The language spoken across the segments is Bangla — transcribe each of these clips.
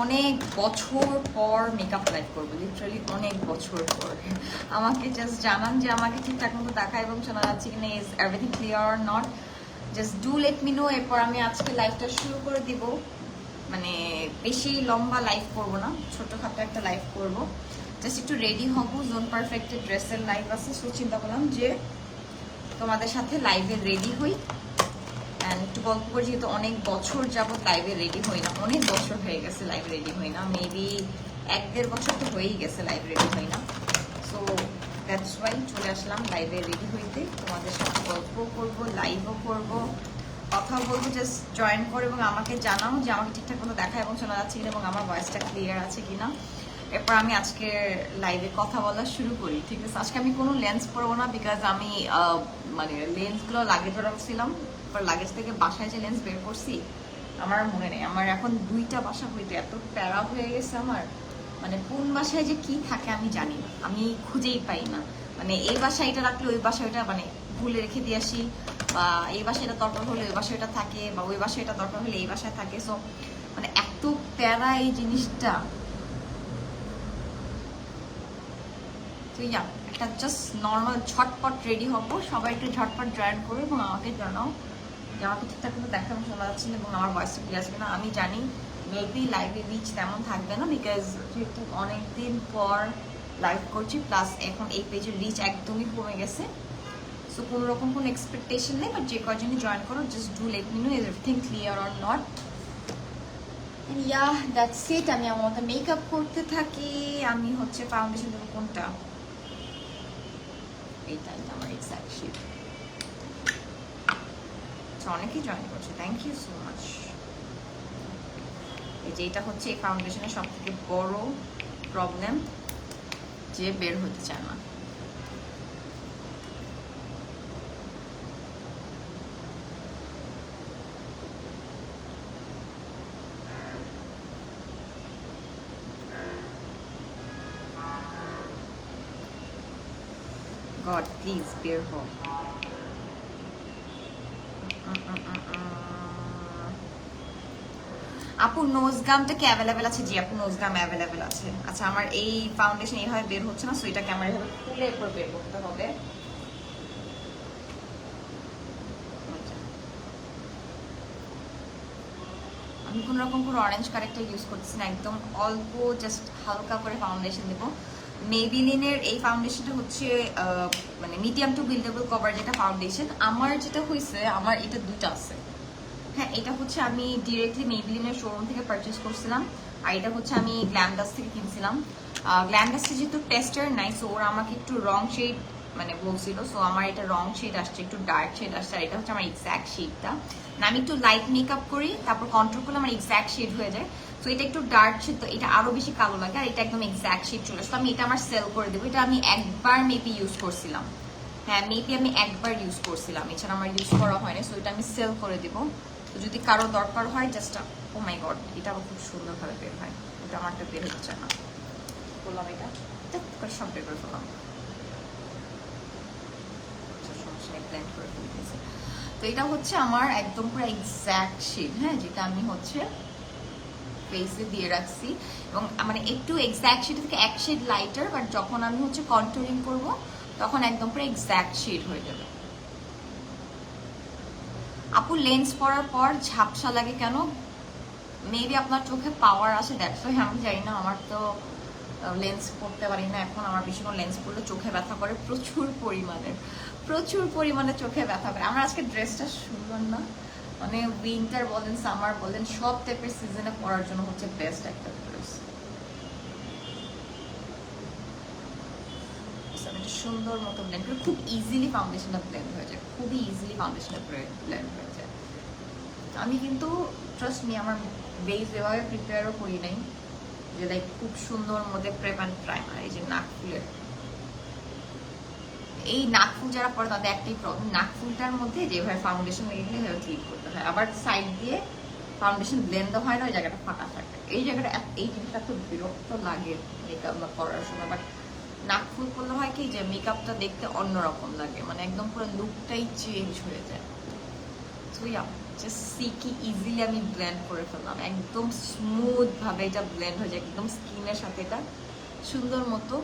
অনেক বছর পর মেকআপ লাইভ করবো, লিটারালি অনেক বছর পর। আমাকে জাস্ট জানান যে আমাকে ঠিকঠাক মতো দেখা এবং শোনা যাচ্ছে কিনা, is everything clear or not, just do let me no. এরপর আমি আজকে লাইভটা শুরু করে দিব। মানে বেশি লম্বা লাইভ করব না, ছোটখাটো একটা লাইভ করব। জাস্ট একটু রেডি হব, জোন পারফেক্টের ড্রেসের লাইভ আছে, সো চিন্তা করলাম যে তোমাদের সাথে লাইভে রেডি হই অ্যান্ড একটু গল্প করি, যেহেতু অনেক বছর যাবত লাইভে রেডি হই না, অনেক বছর হয়ে গেছে লাইভে রেডি হই না, মেবি 1-1.5 বছর তো হয়েই গেছে লাইভ রেডি হই না। সো দ্যাটস ওয়াই চলে আসলাম লাইভে রেডি হইতে, তোমাদের সাথে গল্প করবো, লাইভও করবো, কথা বলবো। জাস্ট জয়েন করো এবং আমাকে জানাও যে আমাকে ঠিকঠাক মতো দেখা এবং শোনা যাচ্ছে কিনা এবং আমার ভয়েসটা ক্লিয়ার আছে কিনা। এরপর আমি আজকে লাইভে কথা বলা শুরু করি, ঠিক আছে? আজকে আমি কোনো লেন্স পরবো না, বিকজ আমি মানে লেন্সগুলো লাগেজে রাখছিলাম, লাগেজ থেকে বাসায় যে লেন্স বের করছি আমার মনে নেই। আমার এখন 2টা বাসা হইতে এত প্যারা হয়ে গেছে আমার, মানে কোন বাসায় যে কি থাকে আমি জানি না, আমি খুঁজেই পাই না। মানে এই বাসায় এটা রাখলে ওই বাসায় ওইটা মানে ভুলে রেখে দিয়ে আসি, বা এই বাসায় এটা দরকার হলে ওই বাসায় এটা থাকে, বা ওই বাসায় এটা দরকার হলে এই বাসায় থাকে। সো মানে এত প্যারা এই জিনিসটা। তো ইয়া, একটা জাস্ট নর্মাল ঝটপট রেডি হবো, সবাই একটু ঝটপট জয়েন করো এবং আমাকে জানাও যে আমাকে ঠিকঠাক মতো দেখা শোনা যাচ্ছে না এবং আমার ভয়েসটা ক্লিয়ার আছে কিনা। আমি জানি মেবি লাইভে রিচ তেমন থাকবে না, বিকজ যেহেতু অনেকদিন পর লাইভ করছি, প্লাস এখন এই পেজের রিচ একদমই কমে গেছে। সো কোনো রকম কোনো এক্সপেকটেশন নেই, বাট যে কয়জনই জয়েন করো just do let me no is everything clear or not. Yeah that's it. আমি আমার মতো মেকআপ করতে থাকি। আমি হচ্ছে ফাউন্ডেশন দেবো কোনটা, এইটা আমার এক্সাক্ট শেড। অনেকেই জয়েন করছে, থ্যাংক ইউ সো মাচ। এই যে এটা হচ্ছে এই ফাউন্ডেশনের সব থেকে বড় প্রবলেম, যে বের হতে চায় না। গড প্লিজ বের হো। আপু নোজ গামটা কি অ্যাভেলেবেল আছে? জি আপু, নোজ গাম অ্যাভেলেবেল আছে। আচ্ছা, আমার এই ফাউন্ডেশন এইভাবে বের হচ্ছে না, সো এটাকে আমার এভাবে খুলে এরপর বের করতে হবে। আমি কোনো রকম কোনো অরেঞ্জ কারেক্টার ইউজ করতেছি না, একদম অল্প জাস্ট হালকা করে ফাউন্ডেশন দেবো। মেবিলিনের এই ফাউন্ডেশনটা হচ্ছে মানে মিডিয়াম টু বিল্ডেবল কভার যেটা ফাউন্ডেশন। আমার যেটা হয়েছে, আমার এটা 2টা আছে। হ্যাঁ, এটা হচ্ছে আমি ডিরেক্টলি মেবিলিনের শোরুম থেকে পারচেস করছিলাম, আর এটা হচ্ছে আমি গ্ল্যামডাস থেকে কিনছিলাম। গ্ল্যামডাসে যেহেতু টেস্টার নাই, সো ওরা আমাকে একটু রং শেড মানে বলছিল, সো আমার এটা রং শেড আসছে, একটু ডার্ক শেড আসছে, আর এটা হচ্ছে আমার এক্স্যাক্ট শেডটা। না আমি একটু লাইট মেকআপ করি, তারপর কন্ট্রোল করলে আমার এক্স্যাক্ট শেড হয়ে যায়। সো এটা একটু ডার্ক শেড, তো এটা আরো বেশি কালো লাগে, আর এটা একদম এক্স্যাক্ট শেড চলে আসে। তো আমি এটা আমার সেল করে দেবো। এটা আমি একবার মেবি ইউজ করছিলাম, হ্যাঁ মেবি আমি একবার ইউজ করছিলাম, এছাড়া আমার ইউজ করা হয়নি। সো এটা আমি সেল করে দেবো। তো যদি কারো দরকার হয় জাস্ট, ও মাই গড, এটা আবার খুব সুন্দরভাবে বের হয়। এটা আমারটা বের হচ্ছে না, বললাম এটা সব বের করে ফেললাম। ব্লেন্ড করে ফেলতেছে। তো এটা হচ্ছে আমার একদম পুরো এক্স্যাক্ট শেড, হ্যাঁ, যেটা আমি হচ্ছে ফেসে দিয়ে রাখছি। এবং মানে একটু এক্স্যাক্ট শেড থেকে এক শেড লাইটার, বাট যখন আমি হচ্ছে কন্টুরিং করব তখন একদম পুরো এক্স্যাক্ট শেড হয়ে যাবে। আপু লেন্স পরার পর ঝাপসা লাগে কেন? মেবি আপনার চোখে পাওয়ার আছে, দ্যাটস ওয়াই। আমি জানি না, আমার তো লেন্স পরতে পারি না এখন। আমার বেশিক্ষণ লেন্স পরলে চোখে ব্যথা করে, প্রচুর পরিমাণে চোখে ব্যথা করে। আমার আজকে ড্রেসটা সুন্দর না, মানে উইন্টার বলেন সামার বলেন সব টাইপের সিজনে পরার জন্য হচ্ছে বেস্ট একটা ড্রেস। সুন্দর মতো ব্লেন্ড করে খুব ইজিলি ফাউন্ডেশনটা ব্লেন্ড হয়ে যায়, খুবই ইজিলি ফাউন্ডেশনটা ব্লেন্ড হয়ে যায়। আমি কিন্তু ট্রাস্ট মি, আমার বেস এভাবে প্রিপেয়ারও করি নাই যে লাইক খুব সুন্দর মধ্যে প্রেপ অ্যান্ড প্রাইমার। এই যে নাকফুলের এই নাকফুল যারা পরে তাদের একটাই প্রবলেম, নাকফুলটার মধ্যে যেভাবে ফাউন্ডেশন এগুলো এভাবে ক্লিক করতে হয়, আবার সাইড দিয়ে ফাউন্ডেশন ব্লেন্ডও হয় না, ওই জায়গাটা ফাঁকা থাকে। এই জায়গাটা এই জিনিসটা খুব বিরক্ত লাগে মেকআপ করার সময়। বাট নাকফুল করলে হয় কি যে মেকআপটা দেখতে অন্যরকম লাগে, মানে একদম পুরো লুকটাই চেঞ্জ হয়ে যায়। সো ইয়া, জাস্ট সি কি ইজিলি আমি ব্লেন্ড করে ফেললাম, একদম স্মুথ ভাবে এটা ব্লেন্ড হয়ে যায় একদম স্কিনের সাথে, এটা সুন্দর মতো।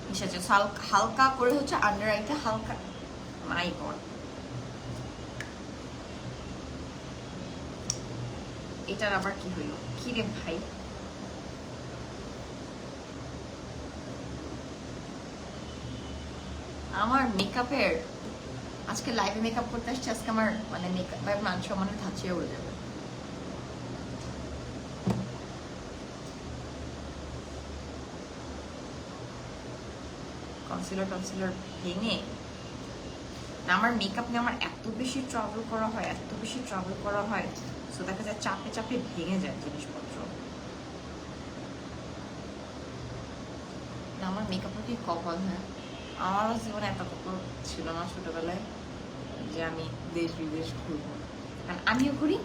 মিশাচ্ছে হালকা করে হচ্ছে আন্ডার আইটা হালকা, মাই গড এটার আবার কি হইলো, কি রে ভাই। আমার মেকআপের আজকে লাইভে মেকআপ করতে আসছে, আজকে আমার মানে মেকআপ মান সম্মানের ধাঁচিয়ে উড়ে যাবে। কনসিলার ভেঙে আমার মেকআপ নিয়ে আমার এত বেশি ট্রাভেল করা হয়, এত বেশি ট্রাভেল করা হয়, সো দেখা যায় চাপে চাপে ভেঙে যায় জিনিসপত্র। আমার মেকআপের কি কপাল, হ্যাঁ আমারও জীবনে এত কপাল ছিল না ছোটবেলায় যে আমি দেশ বিদেশ ঘুরবো, কারণ আমিও ঘুরি,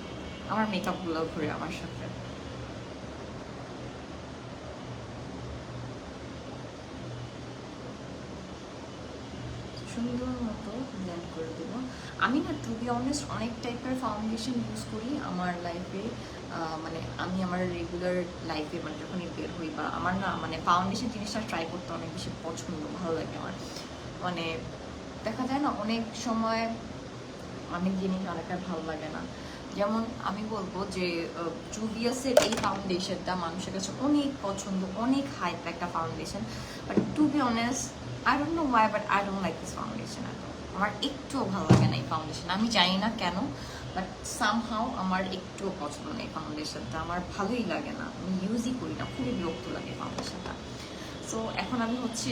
আমার মেকআপ গুলো ঘুরে আমার সাথে। সুন্দর মতো ব্লেন্ড করে দেবো। আমি না টু বি অনেস্ট অনেক টাইপের ফাউন্ডেশন ইউজ করি আমার লাইফে, মানে আমি আমার রেগুলার লাইফে মানে যখনই বের হই বা আমার না মানে ফাউন্ডেশন জিনিসটা ট্রাই করতে অনেক বেশি পছন্দ, ভালো লাগে আমার। মানে দেখা যায় না অনেক সময় অনেক জিনিস অনেকের ভালো লাগে না, যেমন আমি বলবো যে জুভিয়াসের এই ফাউন্ডেশনটা মানুষের কাছে অনেক পছন্দ, অনেক হাইপ একটা foundation, but to be honest I don't know why but I don't like this foundation. আমার একটুও ভালো লাগে না এই ফাউন্ডেশন, আমি জানি না কেন, বাট সামহাও আমার একটুও পছন্দ নেই ফাউন্ডেশনটা, আমার ভালোই লাগে না, আমি ইউজই করি না, খুবই বিরক্ত লাগে ফাউন্ডেশনটা। সো এখন আমি হচ্ছে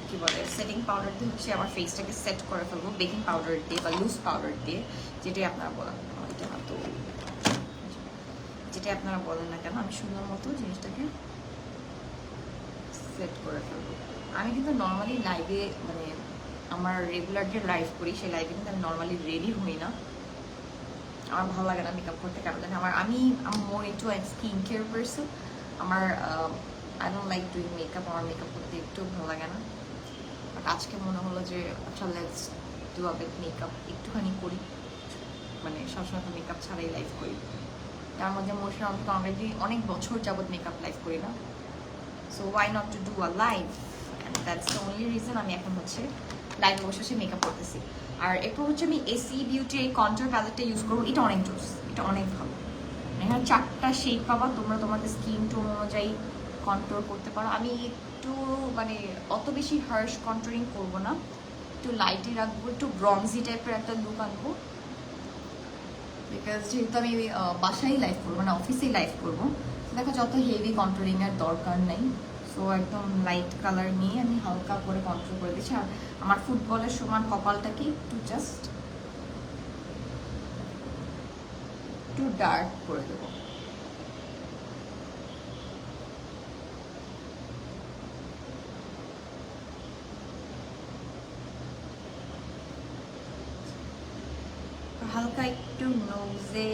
কি বলে সেটিং পাউডার দিয়ে হচ্ছে আমার ফেসটাকে সেট করে ফেলবো, বেকিং পাউডার দিয়ে বা লুজ পাউডার দিয়ে, যেটাই আপনারা বলেন এটা তো যেটাই আপনারা বলেন না কেন, আমি সুন্দর মতো জিনিসটাকে সেট করে ফেলবো। আমি কিন্তু নর্মালি লাইভে মানে আমার রেগুলার যে লাইভ করি সেই লাইভে কিন্তু আমি নর্মালি রেডি হই না, আমার ভালো লাগে না মেকআপ করতে, কেন জানি আমি মোর ইনটু স্কিন কেয়ার পারসন, আমার I don't like doing makeup, আমার মেকআপ করতে একটু ভালো লাগে না, বাট আজকে মনে হলো যে আচ্ছা let's do a bit makeup, একটুখানি করি, মানে সবসময় তো মেকআপ ছাড়াই লাইভ করি, তার মধ্যে মোশন আমি তো অলরেডি অনেক বছর যাবত মেকআপ লাইভ করি না, so why not to do a live, and that's the only reason আমি এখন হচ্ছে লাইভে বসে বসে মেকআপ করতেছি। আর এরপর হচ্ছে আমি এসি বিউটি এই কন্ট্রোল প্যালেটটা ইউজ করবো, এটা অনেক জোস, এটা অনেক ভালো, এখানে 4টা শেড পাবা, তোমরা তোমাদের স্কিন টোন অনুযায়ী কন্ট্রোল করতে পারো। আমি একটু মানে অত বেশি হার্শ কন্ট্রোলিং করবো না, একটু লাইটই রাখবো, একটু ব্রঞ্জি টাইপের একটা লুক আনবো, বিকজ যেহেতু আমি বাসায় লাইভ করবো না অফিসেই লাইভ করবো, দেখো যত হেভি কন্ট্রোলিংয়ের দরকার নেই, সো একদম লাইট কালার নিয়ে আমি হালকা করে কন্ট্রোল করে দিচ্ছি। আর আমার ফুটবলের সমান কপালটাকে একটু জাস্ট একটু ডার্ক করে দেবো। হালকা একটু নোজে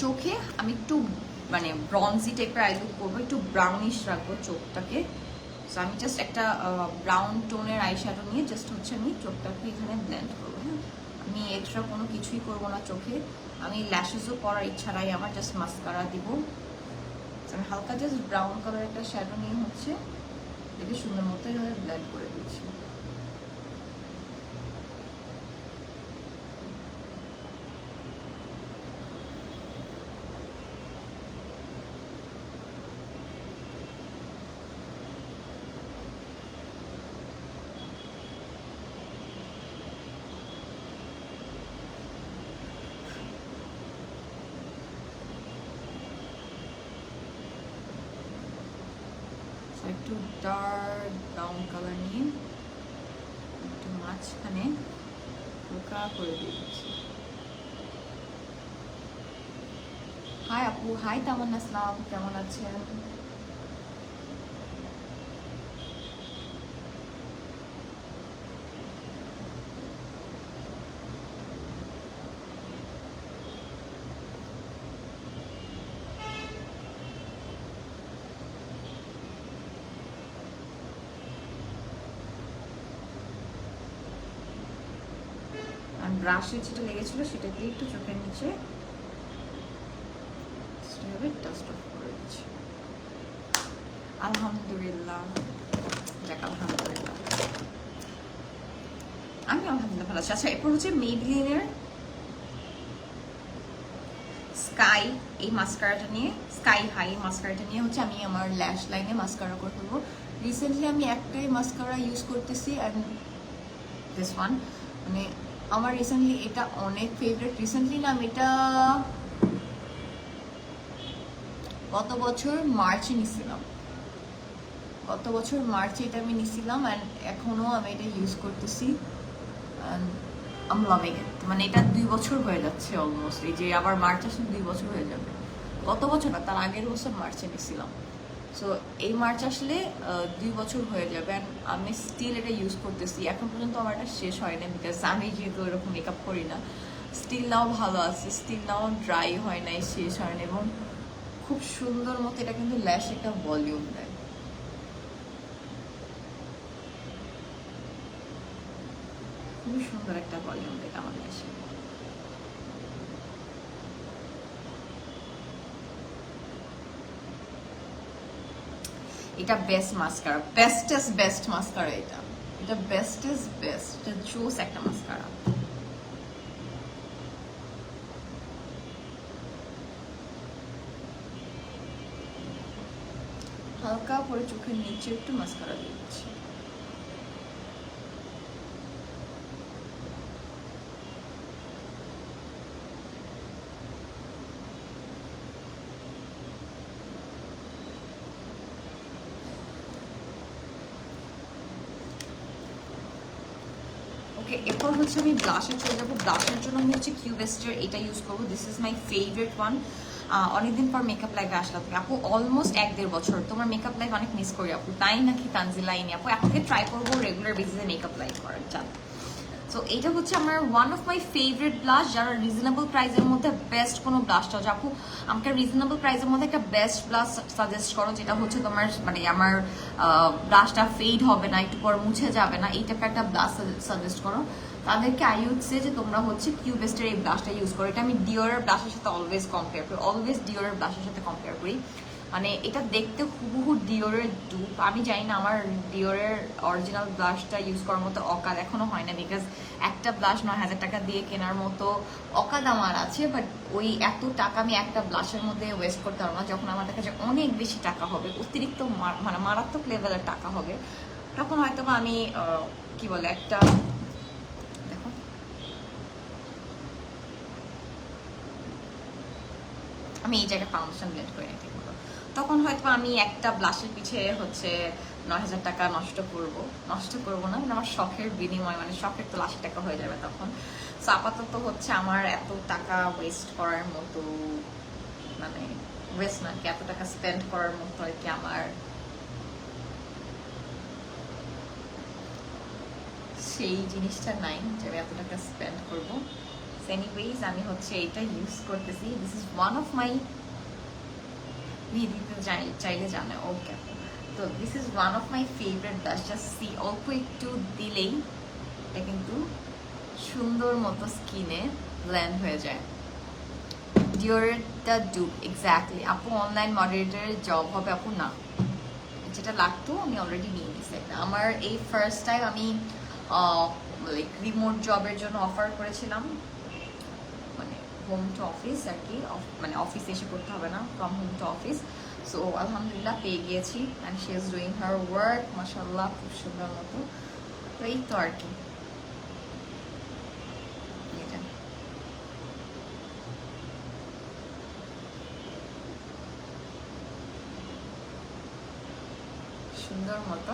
চোখে আমি একটু মানে ব্রঞ্জি টাইপের আই লুক করবো, একটু ব্রাউনিশ রাখবো চোখটাকে, সো আমি জাস্ট একটা ব্রাউন টোনের আই শ্যাডো নিয়ে জাস্ট হচ্ছে আমি চোখটাকে এখানে ব্লেন্ড করবো। হ্যাঁ আমি এক্সট্রা কোনো কিছুই করবো না চোখে, আমি ল্যাশেসও করার ইচ্ছা নাই আমার, জাস্ট মাস্কারা দিব, আমি হালকা জাস্ট ব্রাউন কালার একটা শ্যাডো নিয়ে হচ্ছে দেখে সুন্দর মতো এইভাবে ব্লেন্ড করে দিচ্ছি। একটু ডার্ক ব্রাউন কালার নিয়ে একটু মাঝখানে হালকা করে দিয়ে দিচ্ছি। হাই আপু, হাই তামান্না ইসলাম, আপু কেমন আছেন? ব্রাশে যেটা লেগেছিল সেটা দিয়ে একটু চোখের নিচে ডাস্ট অফ করে দিচ্ছি। আলহামদুলিল্লাহ, যাক আলহামদুলিল্লাহ, আমি আলহামদুলিল্লাহ ভালো আছি। আচ্ছা, এরপর হচ্ছে মেবলিনের স্কাই এই মাস্কারাটা নিয়ে, স্কাই হাই মাস্কারাটা নিয়ে হচ্ছে আমি আমার ল্যাশ লাইনে মাস্কারা করে ফেলবো। রিসেন্টলি আমি একটাই মাস্কারা ইউজ করতেছি, অ্যান্ড দিস ওয়ান, মানে আমার রিসেন্টলি এটা অনেক ফেভারিট। রিসেন্টলি না, আমি এটা গত বছর মার্চে নিছিলাম, গত বছর মার্চে এটা আমি নিছিলাম, অ্যান্ড এখনও আমি এটা ইউজ করতেছি। আমি লাভিং ইট। মানে এটা 2 বছর হয়ে যাচ্ছে অলমোস্ট, এই যে আবার মার্চ আসলে 2 বছর হয়ে যাবে। গত বছর না, তার আগের বছর মার্চে নিছিলাম। সো এই মার্চ আসলে 2 বছর হয়ে যাবে, অ্যান্ড আমি স্টিল এটা ইউজ করতেছি। এখন পর্যন্ত আমার এটা শেষ হয়নি, বিকজ আমি যেহেতু এরকম মেকআপ করি না। স্টিল নাও ভালো আছে, স্টিল নাও ড্রাই হয় নাই, শেষ হয়নি, এবং খুব সুন্দর মতো এটা কিন্তু ল্যাশ একটা ভলিউম দেয়। খুবই সুন্দর একটা ভলিউম দেয় আমার ল্যাশে। এটা best mascara, bestest best mascara. এটা এটা বেস্টেস্ট বেস্ট, এটা জোস একটা মাস্কারা। হালকা করে চোখের নিচে একটু মাস্কারা দিয়ে দিচ্ছি। ওকে, এরপর হচ্ছে আমি ব্লাশে চলে যাবো। ব্লাশের জন্য আমি হচ্ছে কিউবেস্টের এটা ইউজ করবো। This is my favourite one. অনেকদিন পর মেকআপ লাইভে আসলাম আপু, অলমোস্ট 1-1.5 বছর। তোমার মেকআপ লাইভ অনেক মিস করি আপু, তাই নাকি তানজিলাইনি আপু? আপনাকে ট্রাই করবো রেগুলার বেসিসে মেকআপ লাইভ করার। চান? সো এইটা হচ্ছে আমার one of my favourite blush, যারা রিজনেবল প্রাইসের মধ্যে বেস্ট কোনো ব্লাশটা হচ্ছে। আপু আমাকে রিজনেবল প্রাইসের মধ্যে একটা বেস্ট ব্লাশ সাজেস্ট করো, যেটা হচ্ছে তোমার মানে আমার ব্লাশটা ফেড হবে না, একটু পর মুছে যাবে না, এই টাইপের একটা ব্লাশ সাজেস্ট করো। তাদেরকে আই উড সে যে তোমরা হচ্ছে কিউবেস্টের এই ব্লাশটা ইউজ করো। এটা আমি ডিওরের ব্লাশের সাথে অলওয়েজ কম্পেয়ার করি, অলওয়েজ ডিওরের ব্লাশের সাথে কম্পেয়ার করি। মানে এটা দেখতে হুবহু ডিওরের ডুপ। আমি জানি না আমার ডিওরের অরিজিনাল ব্লাশটা ইউজ করার মতো অকাদ এখনো হয় না, বিকজ একটা ব্লাশ 9,000 টাকা দিয়ে কেনার মতো অকাদ আমার আছে। বাট ওই এত টাকা আমি একটা ব্লাশের মধ্যে ওয়েস্ট করতে পারবো না। যখন আমার কাছে অনেক বেশি টাকা হবে, অতিরিক্ত মানে মারাত্মক লেভেলের টাকা হবে, তখন হয়তো আমি কি বলে একটা, দেখো আমি এই জায়গায় ফাউন্ডেশন ব্লেন্ড করে নিতে, তখন হয়তো আমি একটা ব্লাশের পিছে হচ্ছে 9,000 টাকা নষ্ট করবো না, মানে আমার শখের বিনিময়, মানে শখের তো 80 টাকা হয়ে যাবে তখন। সো আপাতত হচ্ছে আমার এত টাকা ওয়েস্ট করার মতো, মানে ওয়েস্ট না কি, এত টাকা স্পেন্ড করার মতো আর কি আমার সেই জিনিসটা নাই যে আমি এত টাকা স্পেন্ড করবো। এনিওয়েজ আমি হচ্ছে এটা ইউজ করতেছি। দিস ইজ ওয়ান অফ মাই, দিতে চাইলে জানে। ওকে, তো this is one of my favourite blush. Just see, অল্প একটু দিলেই এটা কিন্তু সুন্দর মতো স্কিনে ব্লেন্ড হয়ে যায়। ডিওরেরটা ডুপ, এক্স্যাক্টলি আপু। অনলাইন মডারেটরের জব হবে আপু? না, যেটা লাগতো আমি অলরেডি নিয়ে নিছি। আমার এই ফার্স্ট টাইম আমি লাইক রিমোট জবের জন্য অফার করেছিলাম, মানে হোম টু অফিস আর কি, মানে অফিসে এসে করতে হবে না, from home to office. So আলহামদুলিল্লাহ পেয়ে গিয়েছি, and she is doing her work মাশাআল্লাহ খুব সুন্দর মতো। তো এই তো আর কি। সুন্দর মতো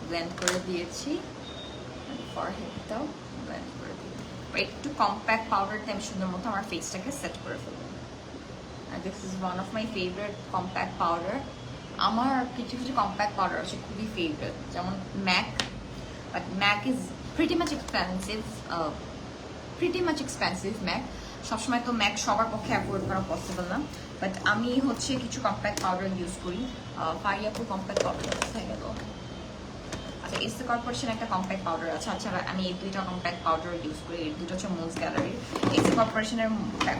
ব্লেন্ড করে দিয়েছি। ফরহেডটাও ব্লেন্ড করে দিই। একটু কম্প্যাক্ট পাউডারটা আমি সুন্দর মতো আমার ফেসটাকে সেট করে ফেলবো। আর this is one of my favourite compact powder. আমার কিছু কিছু কম্প্যাক্ট পাউডার আছে খুবই ফেভারিট, যেমন MAC, but MAC is pretty much expensive MAC. সবসময় তো ম্যাক সবার পক্ষে অ্যাফোর্ড করা পসিবল না, বাট আমি হচ্ছে কিছু কম্প্যাক্ট পাউডার ইউজ করি। ফারিয়াপুর কম্প্যাক্ট পাউডার কোথায় গেল? আচ্ছা, এসএ কর্পোরেশন একটা কম্প্যাক্ট পাউডার আছে। আচ্ছা, আমি এই দুইটা কম্প্যাক্ট পাউডার ইউজ করি। এই দুটো হচ্ছে মুনস গ্যালারির। এসএ কর্পোরেশনের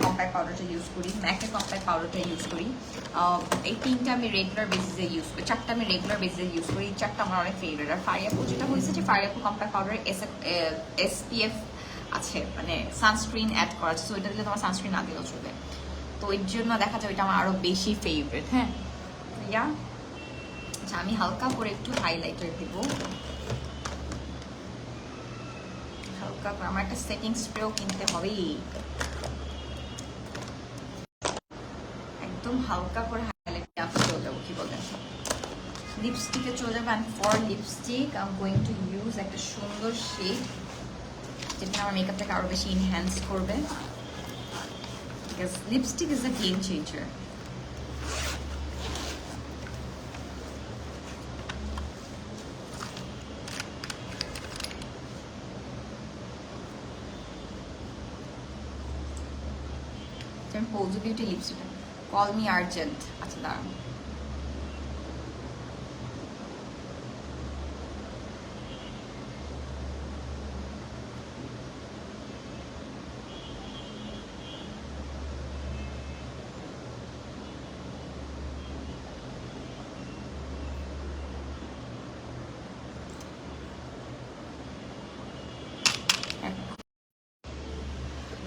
কম্প্যাক্ট পাউডারটা ইউজ করি, ম্যাকের কম্প্যাক্ট পাউডারটা ইউজ করি। এই তিনটা আমি রেগুলার বেসিসে ইউজ করি, চারটা আমি রেগুলার বেসিসে ইউজ করি। এই চারটা আমার অনেক ফেভারিট। আর ফারিয়াপুর যেটা হয়েছে যে ফারিয়াপুর কম্প্যাক্ট পাউডার SPF আছে, মানে সানস্ক্রিন অ্যাড করা আছে, সো এটা দিলে তোমার সানস্ক্রিন না দিলেও চলবে। তো এর জন্য দেখা যায় ওইটা আমার আরো বেশি ফেভারিট। হ্যাঁ, ইয়া। আচ্ছা, আমি হালকা করে একটু হাইলাইটার দেবো, হালকা করে। আমার একটা সেটিং স্প্রেও কিনতে হবে, একদম হালকা করে হাইলাইট চলে যাবো, কি বলেন? লিপস্টিকে চলে যাবো। And for lipstick I am going to use একটা সুন্দর শেড যেটা আমার মেকআপটাকে আরো বেশি ইনহ্যান্স করবে, because lipstick is a game changer. আমি পৌজো beauty lipstick, call me urgent. আচ্ছা, দাঁড়ান।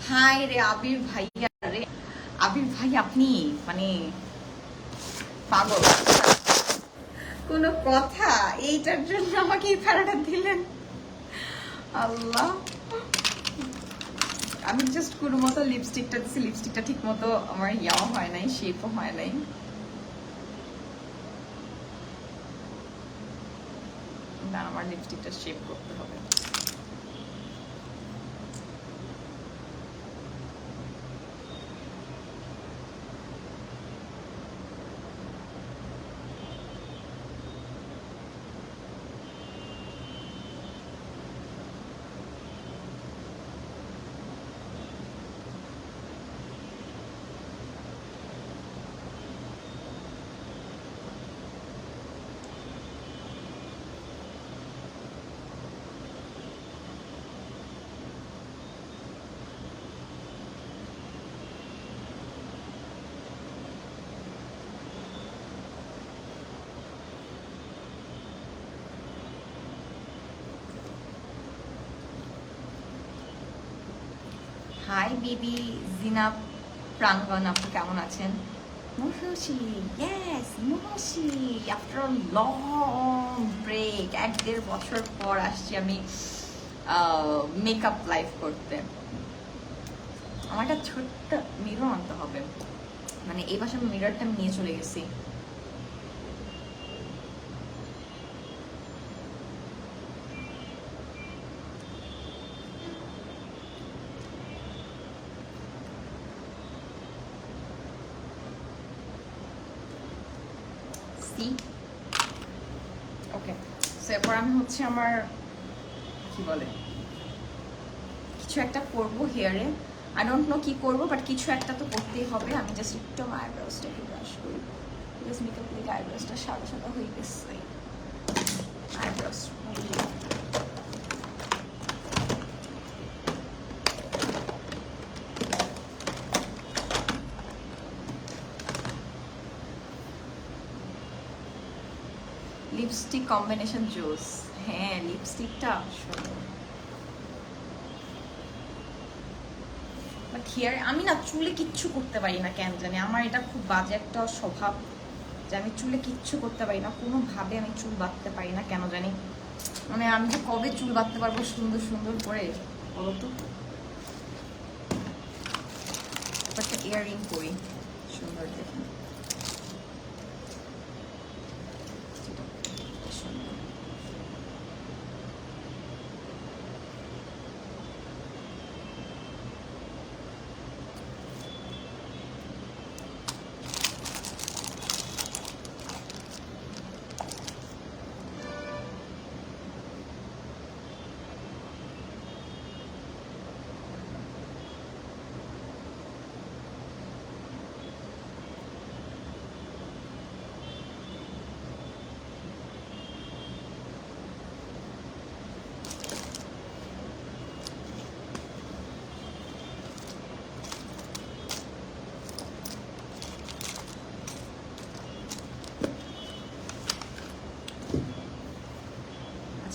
হাই রে আবির ভাইয়া রে, আবির ভাই আপনি মানে পাগল। কোনো কথা, এইটার জন্য আমাকে এই প্যারাটা দিলেন? আল্লাহ, আমি জাস্ট কোনো মতো লিপস্টিকটা দিচ্ছি, লিপস্টিকটা ঠিক মতো আমার ইয়াও হয় নাই, শেপও হয় নাই। আমার লিপস্টিকটা শেপ করতে হবে। হাই বিবি জিনাব প্রাঙ্গন, আপনি কেমন আছেন? মুহসি, ইয়েস মুহসি, আফটার আ লং ব্রেক 1-1.5 বছর পর আসছি আমি মেকআপ লাইভ করতে। আমার একটা ছোট্ট মিরর আনতে হবে, মানে এই বাসার মিররটা আমি নিয়ে চলে গেছি। ওকে, সো এরপর আমি হচ্ছে আমার কি বলে কিছু একটা করবো হেয়ারে। আই ডোন্ট নো কি করবো, বাট কিছু একটা তো করতেই হবে। আমি জাস্ট একটু আমার আইব্রোসটা একটু ব্রাশ করি, বিকজ মেকআপ লিগে আইব্রোসটা সাদা সাদা হয়ে গেছে। আইব্রোস লিপস্টিক কম্বিনেশন জোস। হ্যাঁ, লিপস্টিকটা বাট হিয়ার আমি না চুলে কিচ্ছু করতে পারি না, কেন জানি আমার এটা খুব বাজে একটা স্বভাব যে আমি চুলে কিচ্ছু করতে পারি না, কোনোভাবে আমি চুল বাঁধতে পারি না কেন জানি। মানে আমি যে কবে চুল বাঁধতে পারবো সুন্দর সুন্দর করে বলো তো? একটা ইয়াররিং করি সুন্দর দেখে।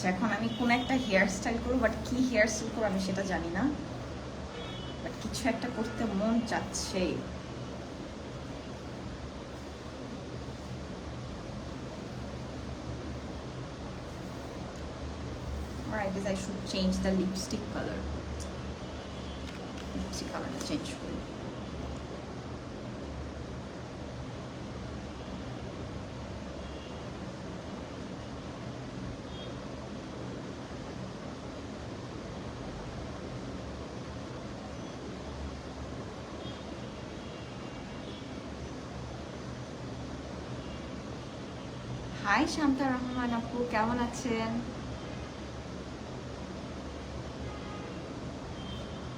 আচ্ছা এখন আমি কোন একটা হেয়ার স্টাইল করবো, বাট কি হেয়ার স্টাইল করবো আমি সেটা জানি না, বাট কিছু একটা করতে মন চাচ্ছে। Or I guess I should change the lipstick color. Lipstick color change করি। হাই শান্তা রহমান আপু, কেমন আছেন?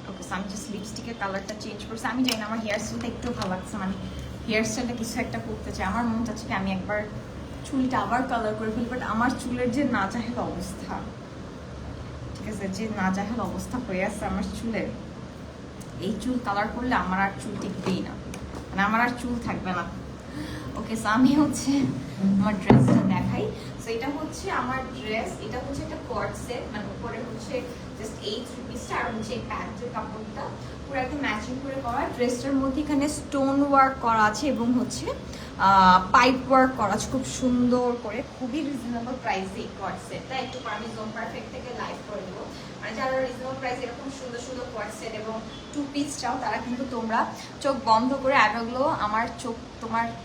ওকে, আমি জাস্ট লিপস্টিকের কালারটা চেঞ্জ করছি। আমি জানি না, আমার হেয়ার স্টাইলটা একটু ভালো লাগছে, মানে হেয়ার স্টাইলটা কিছু একটা করতে চাই। আমার মন চাচ্ছে কি আমি একবার চুলটা আবার কালার করে ফেলি, বাট আমার চুলের যে নাজাহেল অবস্থা, ঠিক আছে, যে নাজাহেল অবস্থা হয়ে আছে আমার চুলের, এই চুল কালার করলে আমার আর চুল টিকবেই না, মানে আমার আর চুল থাকবে না। ওকে, সো আমি হচ্ছে আমার ড্রেসটা দেখাই। সো এটা হচ্ছে আমার ড্রেস, এটা হচ্ছে একটা কর্ড সেট, মানে উপরে হচ্ছে জাস্ট এই থ্রি পিসটা আর হচ্ছে এই প্যান্টের কাপড়টা পুরো একদম ম্যাচিং করে করা। ড্রেসটার মধ্যে এখানে স্টোন ওয়ার্ক করা আছে এবং হচ্ছে পাইপ ওয়ার্ক করা আছে খুব সুন্দর করে, খুবই রিজনেবল প্রাইসে এই কর্ড সেটটা। একটু আমি জোন পারফেক্ট থেকে লাইভ করে দেবো, মানে যারা রিজনেবল প্রাইস এরকম সুন্দর সুন্দর কর্ড সেট এবং টু পিস চাও তারা কিন্তু তোমরা চোখ বন্ধ করে অ্যাডগুলো, আমার চোখ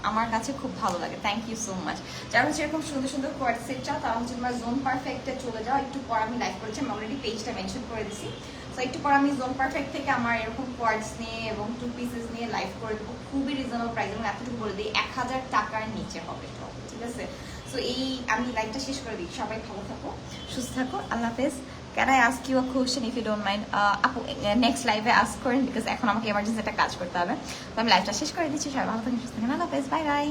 আমার কাছে খুব ভালো লাগে। Thank you so much. যারা হচ্ছে এরকম সুন্দর সুন্দর কোয়ার্ড সেট চাও তারা হচ্ছে তোমরা জোন পারফেক্টে চলে যাও। একটু পর আমি লাইভ করেছি, আমি অলরেডি পেজটা মেনশন করে দিছি। সো একটু পর আমি জোন পারফেক্ট থেকে আমার এরকম কোয়ার্ডস নিয়ে এবং টু পিসেস নিয়ে লাইভ করে দেবো, খুবই রিজনেবল প্রাইস এবং এতটুকু বলে দিই 1000 টাকার নিচে হবে সব, ঠিক আছে? সো এই আমি লাইভটা শেষ করে দিই। সবাই ভালো থাকো, সুস্থ থাকো, আল্লাহ হাফেজ। Can I ask you a question if you don't mind? আপু নেক্সট লাইভে আস্ক করেন, বিকজ এখন আমাকে এমার্জেন্সি একটা কাজ করতে হবে। তো আমি লাইভটা শেষ করে দিচ্ছি। সবাই ভালো থাকেন, সুস্থ থাকেন, আল্লাহ হাফেজ, বাই বাই।